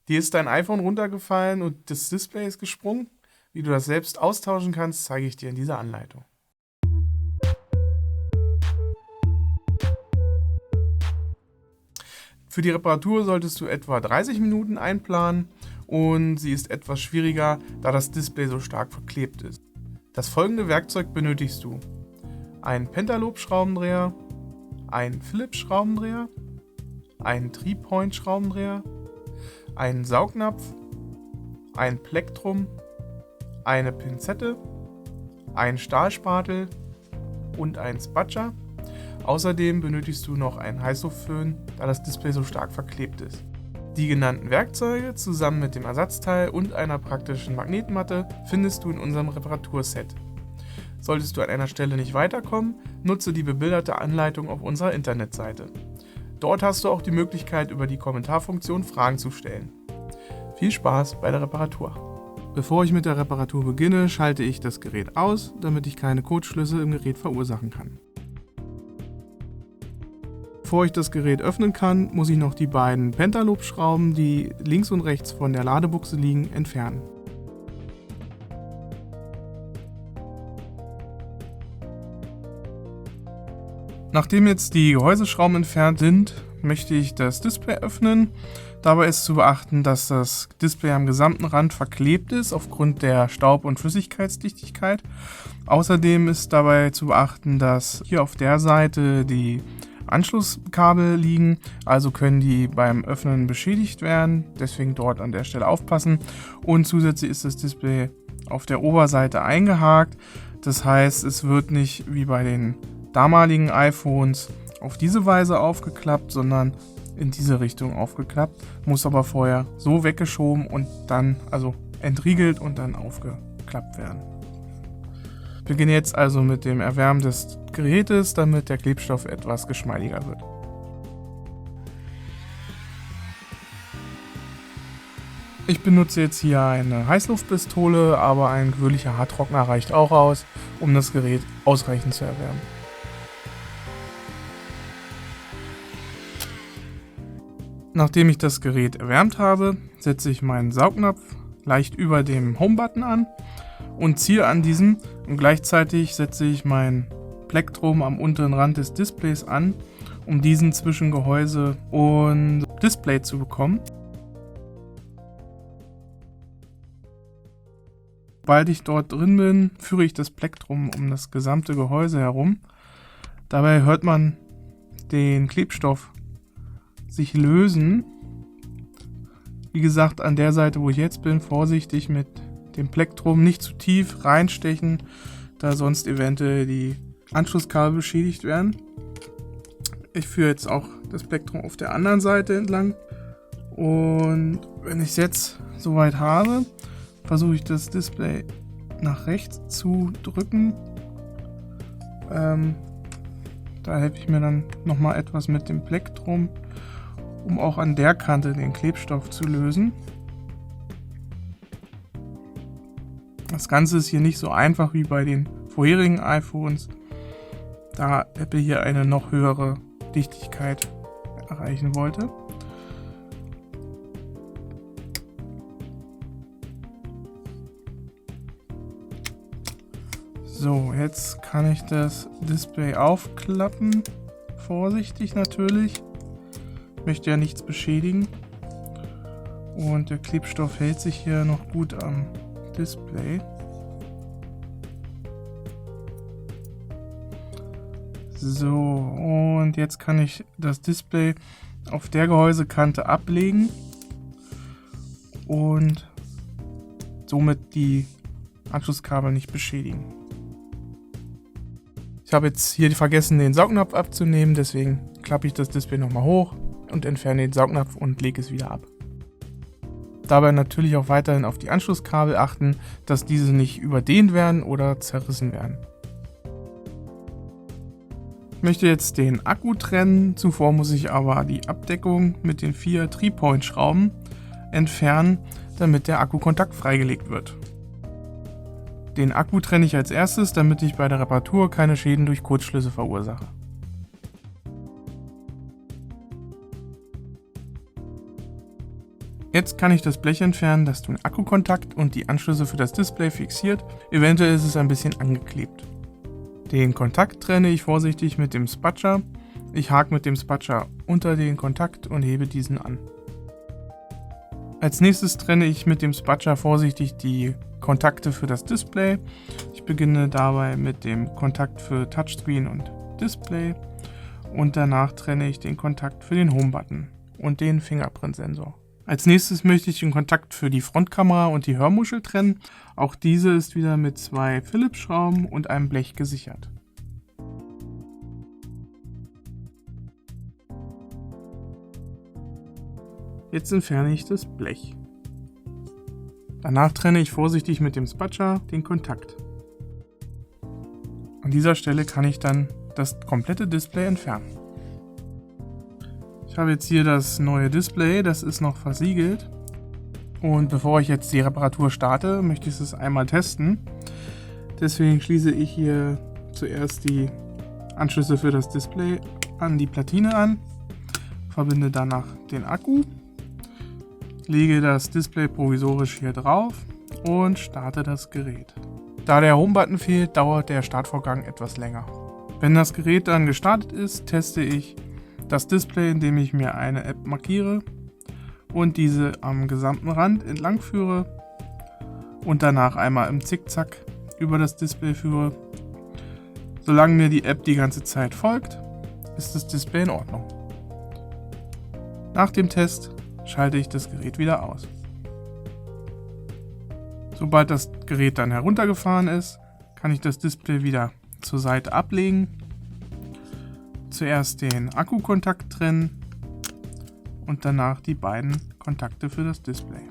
Dir ist dein iPhone runtergefallen und das Display ist gesprungen? Wie du das selbst austauschen kannst, zeige ich dir in dieser Anleitung. Für die Reparatur solltest du etwa 30 Minuten einplanen und sie ist etwas schwieriger, da das Display so stark verklebt ist. Das folgende Werkzeug benötigst du: einen Pentalob-Schraubendreher, einen Phillips-Schraubendreher, einen 3-Point-Schraubendreher, einen Saugnapf, ein Plektrum, eine Pinzette, einen Stahlspatel und einen Spatscher. Außerdem benötigst du noch einen Heißluftföhn, da das Display so stark verklebt ist. Die genannten Werkzeuge zusammen mit dem Ersatzteil und einer praktischen Magnetmatte findest du in unserem Reparaturset. Solltest du an einer Stelle nicht weiterkommen, nutze die bebilderte Anleitung auf unserer Internetseite. Dort hast du auch die Möglichkeit, über die Kommentarfunktion Fragen zu stellen. Viel Spaß bei der Reparatur! Bevor ich mit der Reparatur beginne, schalte ich das Gerät aus, damit ich keine Kurzschlüsse im Gerät verursachen kann. Bevor ich das Gerät öffnen kann, muss ich noch die beiden Pentalob-Schrauben, die links und rechts von der Ladebuchse liegen, entfernen. Nachdem jetzt die Gehäuseschrauben entfernt sind, möchte ich das Display öffnen. Dabei ist zu beachten, dass das Display am gesamten Rand verklebt ist aufgrund der Staub- und Flüssigkeitsdichtigkeit. Außerdem ist dabei zu beachten, dass hier auf der Seite die Anschlusskabel liegen, also können die beim Öffnen beschädigt werden, deswegen dort an der Stelle aufpassen. Und zusätzlich ist das Display auf der Oberseite eingehakt, das heißt, es wird nicht wie bei den damaligen iPhones auf diese Weise aufgeklappt, sondern in diese Richtung aufgeklappt, muss aber vorher so weggeschoben und dann, also entriegelt und dann aufgeklappt werden. Ich beginne jetzt also mit dem Erwärmen des Gerätes, damit der Klebstoff etwas geschmeidiger wird. Ich benutze jetzt hier eine Heißluftpistole, aber ein gewöhnlicher Haartrockner reicht auch aus, um das Gerät ausreichend zu erwärmen. Nachdem ich das Gerät erwärmt habe, setze ich meinen Saugnapf leicht über dem Home-Button an und ziehe an diesem und gleichzeitig setze ich mein Plektrum am unteren Rand des Displays an, um diesen zwischen Gehäuse und Display zu bekommen. Sobald ich dort drin bin, führe ich das Plektrum um das gesamte Gehäuse herum. Dabei hört man den Klebstoff sich lösen. Wie gesagt, an der Seite, wo ich jetzt bin, vorsichtig mit dem Plektrum, nicht zu tief reinstechen, da sonst eventuell die Anschlusskabel beschädigt werden. Ich führe jetzt auch das Plektrum auf der anderen Seite entlang und wenn ich es jetzt soweit habe, versuche ich das Display nach rechts zu drücken. Da helfe ich mir dann nochmal etwas mit dem Plektrum, um auch an der Kante den Klebstoff zu lösen. Das Ganze ist hier nicht so einfach wie bei den vorherigen iPhones, da Apple hier eine noch höhere Dichtigkeit erreichen wollte. So, jetzt kann ich das Display aufklappen, vorsichtig natürlich. Ich möchte ja nichts beschädigen und der Klebstoff hält sich hier noch gut am Display. So, und jetzt kann ich das Display auf der Gehäusekante ablegen und somit die Anschlusskabel nicht beschädigen. Ich habe jetzt hier vergessen, den Saugnapf abzunehmen, deswegen klappe ich das Display nochmal hoch und entferne den Saugnapf und lege es wieder ab. Dabei natürlich auch weiterhin auf die Anschlusskabel achten, dass diese nicht überdehnt werden oder zerrissen werden. Ich möchte jetzt den Akku trennen, zuvor muss ich aber die Abdeckung mit den 4 3-Point-Schrauben entfernen, damit der Akkukontakt freigelegt wird. Den Akku trenne ich als erstes, damit ich bei der Reparatur keine Schäden durch Kurzschlüsse verursache. Jetzt kann ich das Blech entfernen, das den Akkukontakt und die Anschlüsse für das Display fixiert. Eventuell ist es ein bisschen angeklebt. Den Kontakt trenne ich vorsichtig mit dem Spatscher. Ich hake mit dem Spatscher unter den Kontakt und hebe diesen an. Als nächstes trenne ich mit dem Spatscher vorsichtig die Kontakte für das Display. Ich beginne dabei mit dem Kontakt für Touchscreen und Display und danach trenne ich den Kontakt für den Home-Button und den Fingerprint-Sensor. Als nächstes möchte ich den Kontakt für die Frontkamera und die Hörmuschel trennen. Auch diese ist wieder mit 2 Phillips-Schrauben und einem Blech gesichert. Jetzt entferne ich das Blech. Danach trenne ich vorsichtig mit dem Spatscher den Kontakt. An dieser Stelle kann ich dann das komplette Display entfernen. Ich habe jetzt hier das neue Display, das ist noch versiegelt. Und bevor ich jetzt die Reparatur starte, möchte ich es einmal testen. Deswegen schließe ich hier zuerst die Anschlüsse für das Display an die Platine an, verbinde danach den Akku, lege das Display provisorisch hier drauf und starte das Gerät. Da der Home-Button fehlt, dauert der Startvorgang etwas länger. Wenn das Gerät dann gestartet ist, teste ich das Display, indem ich mir eine App markiere und diese am gesamten Rand entlang führe und danach einmal im Zickzack über das Display führe. Solange mir die App die ganze Zeit folgt, ist das Display in Ordnung. Nach dem Test schalte ich das Gerät wieder aus. Sobald das Gerät dann heruntergefahren ist, kann ich das Display wieder zur Seite ablegen. Zuerst den Akkukontakt trennen und danach die beiden Kontakte für das Display.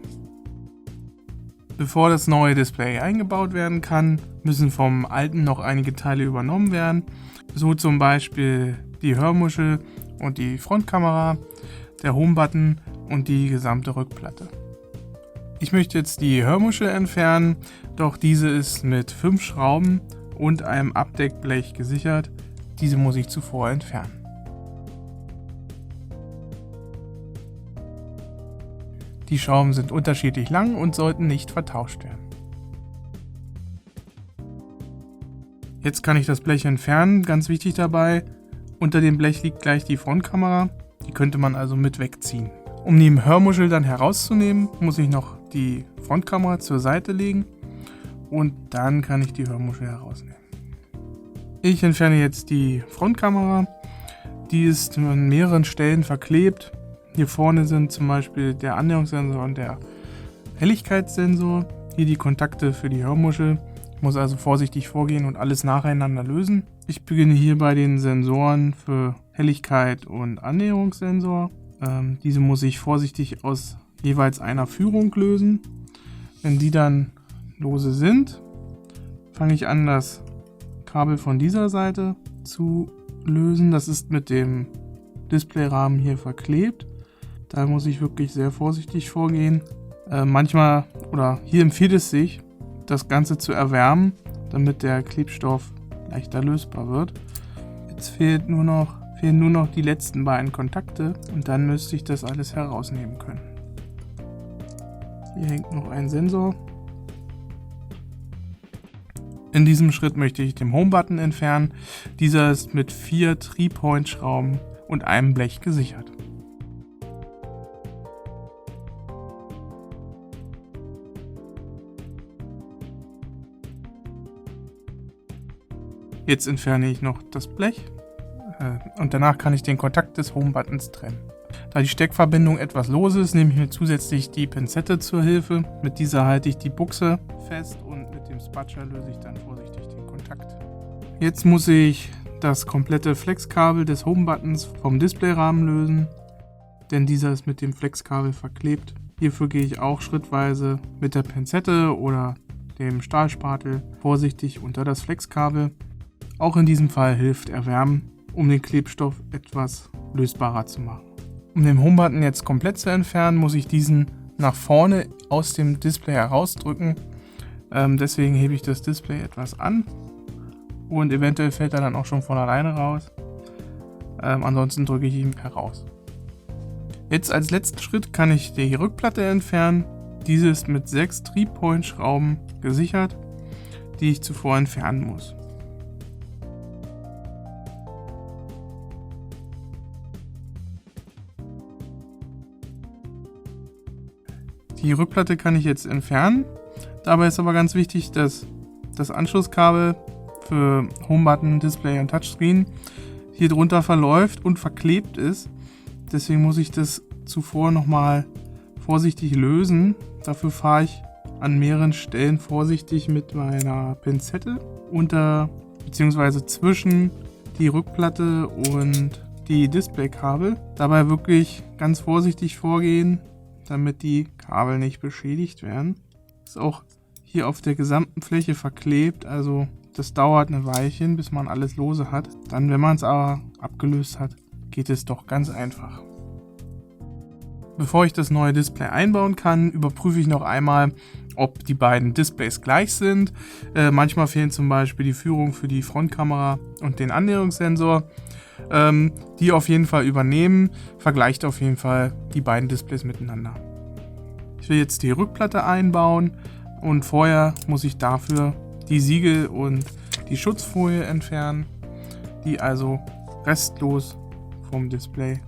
Bevor das neue Display eingebaut werden kann, müssen vom alten noch einige Teile übernommen werden. So zum Beispiel die Hörmuschel und die Frontkamera, der Home-Button und die gesamte Rückplatte. Ich möchte jetzt die Hörmuschel entfernen, doch diese ist mit 5 Schrauben und einem Abdeckblech gesichert. Diese muss ich zuvor entfernen. Die Schrauben sind unterschiedlich lang und sollten nicht vertauscht werden. Jetzt kann ich das Blech entfernen. Ganz wichtig dabei, unter dem Blech liegt gleich die Frontkamera. Die könnte man also mit wegziehen. Um die Hörmuschel dann herauszunehmen, muss ich noch die Frontkamera zur Seite legen und dann kann ich die Hörmuschel herausnehmen. Ich entferne jetzt die Frontkamera. Die ist an mehreren Stellen verklebt. Hier vorne sind zum Beispiel der Annäherungssensor und der Helligkeitssensor. Hier die Kontakte für die Hörmuschel. Ich muss also vorsichtig vorgehen und alles nacheinander lösen. Ich beginne hier bei den Sensoren für Helligkeit und Annäherungssensor. Diese muss ich vorsichtig aus jeweils einer Führung lösen. Wenn die dann lose sind, fange ich an, das Kabel von dieser Seite zu lösen. Das ist mit dem Displayrahmen hier verklebt. Da muss ich wirklich sehr vorsichtig vorgehen. Manchmal oder hier empfiehlt es sich, das Ganze zu erwärmen, damit der Klebstoff leichter lösbar wird. Jetzt fehlen nur noch die letzten beiden Kontakte und dann müsste ich das alles herausnehmen können. Hier hängt noch ein Sensor. In diesem Schritt möchte ich den Home-Button entfernen. Dieser ist mit 4 3-Point-Schrauben und einem Blech gesichert. Jetzt entferne ich noch das Blech und danach kann ich den Kontakt des Home-Buttons trennen. Da die Steckverbindung etwas lose ist, nehme ich mir zusätzlich die Pinzette zur Hilfe. Mit dieser halte ich die Buchse fest und mit dem Spatscher löse ich dann vorsichtig den Kontakt. Jetzt muss ich das komplette Flexkabel des Home-Buttons vom Displayrahmen lösen, denn dieser ist mit dem Flexkabel verklebt. Hierfür gehe ich auch schrittweise mit der Pinzette oder dem Stahlspatel vorsichtig unter das Flexkabel. Auch in diesem Fall hilft Erwärmen, um den Klebstoff etwas lösbarer zu machen. Um den Home-Button jetzt komplett zu entfernen, muss ich diesen nach vorne aus dem Display herausdrücken. Deswegen hebe ich das Display etwas an und eventuell fällt er dann auch schon von alleine raus. Ansonsten drücke ich ihn heraus. Jetzt als letzten Schritt kann ich die Rückplatte entfernen. Diese ist mit 6 3-Point-Schrauben gesichert, die ich zuvor entfernen muss. Die Rückplatte kann ich jetzt entfernen. Dabei ist aber ganz wichtig, dass das Anschlusskabel für Homebutton, Display und Touchscreen hier drunter verläuft und verklebt ist. Deswegen muss ich das zuvor nochmal vorsichtig lösen. Dafür fahre ich an mehreren Stellen vorsichtig mit meiner Pinzette bzw. zwischen die Rückplatte und die Displaykabel. Dabei wirklich ganz vorsichtig vorgehen, damit die Kabel nicht beschädigt werden. Ist auch hier auf der gesamten Fläche verklebt, also das dauert eine Weilchen, bis man alles lose hat. Dann, wenn man es aber abgelöst hat, geht es doch ganz einfach. Bevor ich das neue Display einbauen kann, überprüfe ich noch einmal, ob die beiden Displays gleich sind. Manchmal fehlen zum Beispiel die Führung für die Frontkamera und den Annäherungssensor. Die auf jeden Fall übernehmen. Vergleicht auf jeden Fall die beiden Displays miteinander. Ich will jetzt die Rückplatte einbauen und vorher muss ich dafür die Siegel und die Schutzfolie entfernen, die also restlos vom Display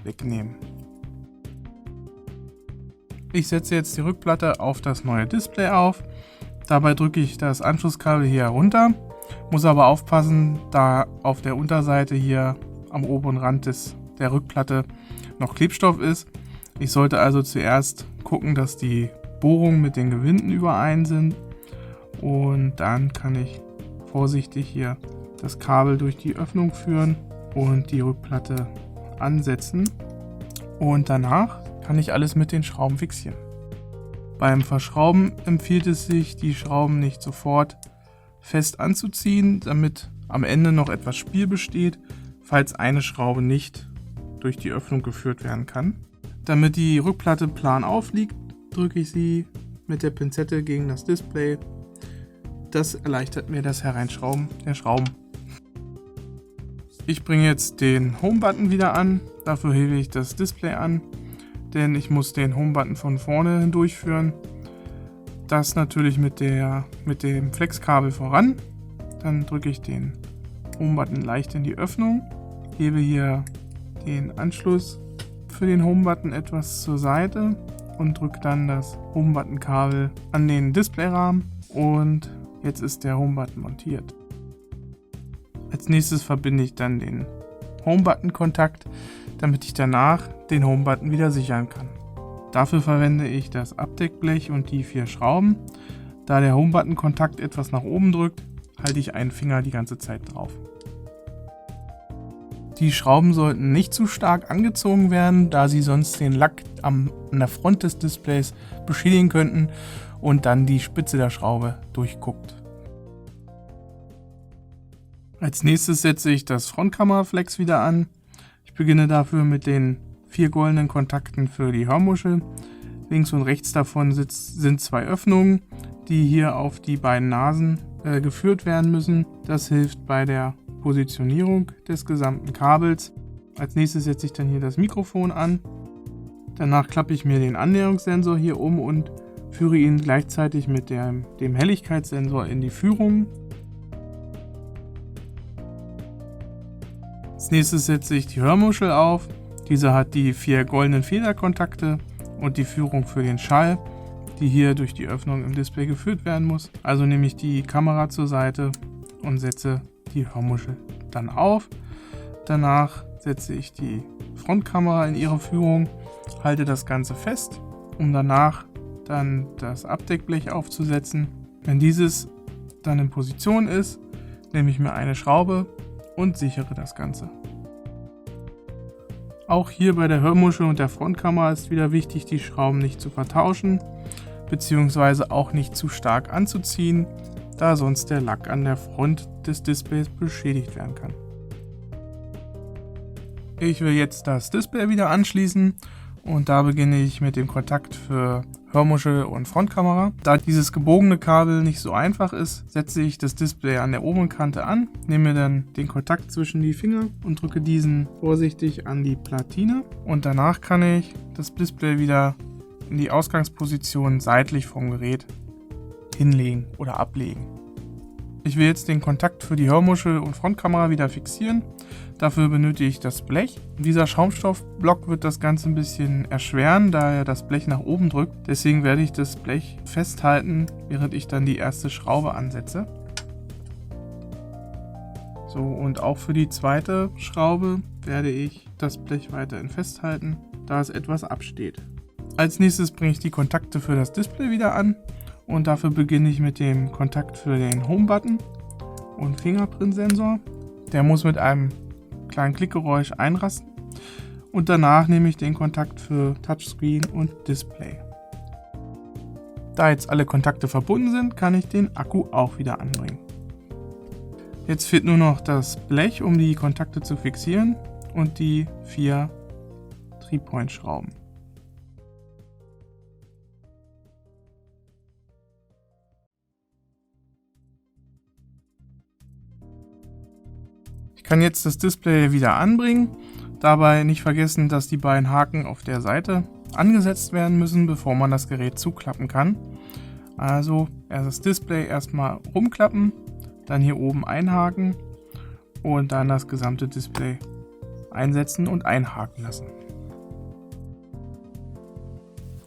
wegnehmen. Ich setze jetzt die Rückplatte auf das neue Display auf. Dabei drücke ich das Anschlusskabel hier herunter. Muss aber aufpassen, da auf der Unterseite hier am oberen Rand der Rückplatte noch Klebstoff ist. Ich sollte also zuerst gucken, dass die Bohrungen mit den Gewinden überein sind. Und dann kann ich vorsichtig hier das Kabel durch die Öffnung führen und die Rückplatte ansetzen. Und danach kann ich alles mit den Schrauben fixieren. Beim Verschrauben empfiehlt es sich, die Schrauben nicht sofort fest anzuziehen, damit am Ende noch etwas Spiel besteht, falls eine Schraube nicht durch die Öffnung geführt werden kann. Damit die Rückplatte plan aufliegt, drücke ich sie mit der Pinzette gegen das Display. Das erleichtert mir das Hereinschrauben der Schrauben. Ich bringe jetzt den Home-Button wieder an. Dafür hebe ich das Display an, denn ich muss den Home-Button von vorne hindurchführen. Das natürlich mit dem Flexkabel voran. Dann drücke ich den Home-Button leicht in die Öffnung, hebe hier den Anschluss für den Home-Button etwas zur Seite und drücke dann das Home-Button-Kabel an den Displayrahmen und jetzt ist der Home-Button montiert. Als nächstes verbinde ich dann den Home-Button-Kontakt, damit ich danach den Home-Button wieder sichern kann. Dafür verwende ich das Abdeckblech und die 4 Schrauben. Da der Home-Button-Kontakt etwas nach oben drückt, halte ich einen Finger die ganze Zeit drauf. Die Schrauben sollten nicht zu stark angezogen werden, da sie sonst den Lack an der Front des Displays beschädigen könnten und dann die Spitze der Schraube durchguckt. Als nächstes setze ich das Frontkameraflex wieder an. Ich beginne dafür mit den 4 goldenen Kontakten für die Hörmuschel. Links und rechts davon sind 2 Öffnungen, die hier auf die beiden Nasen geführt werden müssen. Das hilft bei der Positionierung des gesamten Kabels. Als nächstes setze ich dann hier das Mikrofon an. Danach klappe ich mir den Annäherungssensor hier um und führe ihn gleichzeitig mit dem Helligkeitssensor in die Führung. Als nächstes setze ich die Hörmuschel auf. Diese hat die 4 goldenen Federkontakte und die Führung für den Schall, die hier durch die Öffnung im Display geführt werden muss. Also nehme ich die Kamera zur Seite und setze die Hörmuschel dann auf. Danach setze ich die Frontkamera in ihre Führung, halte das Ganze fest, um danach dann das Abdeckblech aufzusetzen. Wenn dieses dann in Position ist, nehme ich mir eine Schraube und sichere das Ganze. Auch hier bei der Hörmuschel und der Frontkamera ist wieder wichtig, die Schrauben nicht zu vertauschen, beziehungsweise auch nicht zu stark anzuziehen, da sonst der Lack an der Front des Displays beschädigt werden kann. Ich will jetzt das Display wieder anschließen und da beginne ich mit dem Kontakt für Hörmuschel und Frontkamera. Da dieses gebogene Kabel nicht so einfach ist, setze ich das Display an der oberen Kante an, nehme mir dann den Kontakt zwischen die Finger und drücke diesen vorsichtig an die Platine. Und danach kann ich das Display wieder in die Ausgangsposition seitlich vom Gerät hinlegen oder ablegen. Ich will jetzt den Kontakt für die Hörmuschel und Frontkamera wieder fixieren. Dafür benötige ich das Blech. Dieser Schaumstoffblock wird das Ganze ein bisschen erschweren, da er das Blech nach oben drückt. Deswegen werde ich das Blech festhalten, während ich dann die erste Schraube ansetze. So, und auch für die zweite Schraube werde ich das Blech weiterhin festhalten, da es etwas absteht. Als nächstes bringe ich die Kontakte für das Display wieder an. Und dafür beginne ich mit dem Kontakt für den Home-Button und Fingerprint-Sensor. Der muss mit einem kleinen Klickgeräusch einrasten. Und danach nehme ich den Kontakt für Touchscreen und Display. Da jetzt alle Kontakte verbunden sind, kann ich den Akku auch wieder anbringen. Jetzt fehlt nur noch das Blech, um die Kontakte zu fixieren, und die 4 3-Point-Schrauben. Ich kann jetzt das Display wieder anbringen, dabei nicht vergessen, dass die beiden Haken auf der Seite angesetzt werden müssen, bevor man das Gerät zuklappen kann. Also das Display erstmal rumklappen, dann hier oben einhaken und dann das gesamte Display einsetzen und einhaken lassen.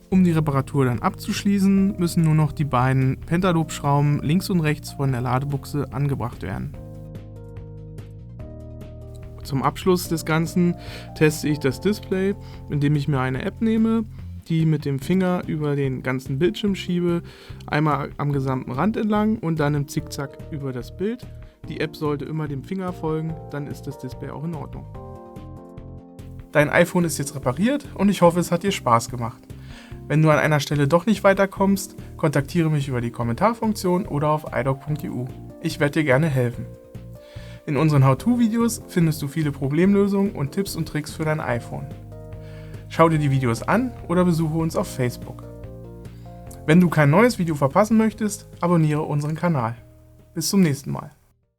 Um die Reparatur dann abzuschließen, müssen nur noch die beiden Pentalobe-Schrauben links und rechts von der Ladebuchse angebracht werden. Zum Abschluss des Ganzen teste ich das Display, indem ich mir eine App nehme, die mit dem Finger über den ganzen Bildschirm schiebe, einmal am gesamten Rand entlang und dann im Zickzack über das Bild. Die App sollte immer dem Finger folgen, dann ist das Display auch in Ordnung. Dein iPhone ist jetzt repariert und ich hoffe, es hat dir Spaß gemacht. Wenn du an einer Stelle doch nicht weiterkommst, kontaktiere mich über die Kommentarfunktion oder auf iDoc.eu. Ich werde dir gerne helfen. In unseren How-To-Videos findest du viele Problemlösungen und Tipps und Tricks für dein iPhone. Schau dir die Videos an oder besuche uns auf Facebook. Wenn du kein neues Video verpassen möchtest, abonniere unseren Kanal. Bis zum nächsten Mal.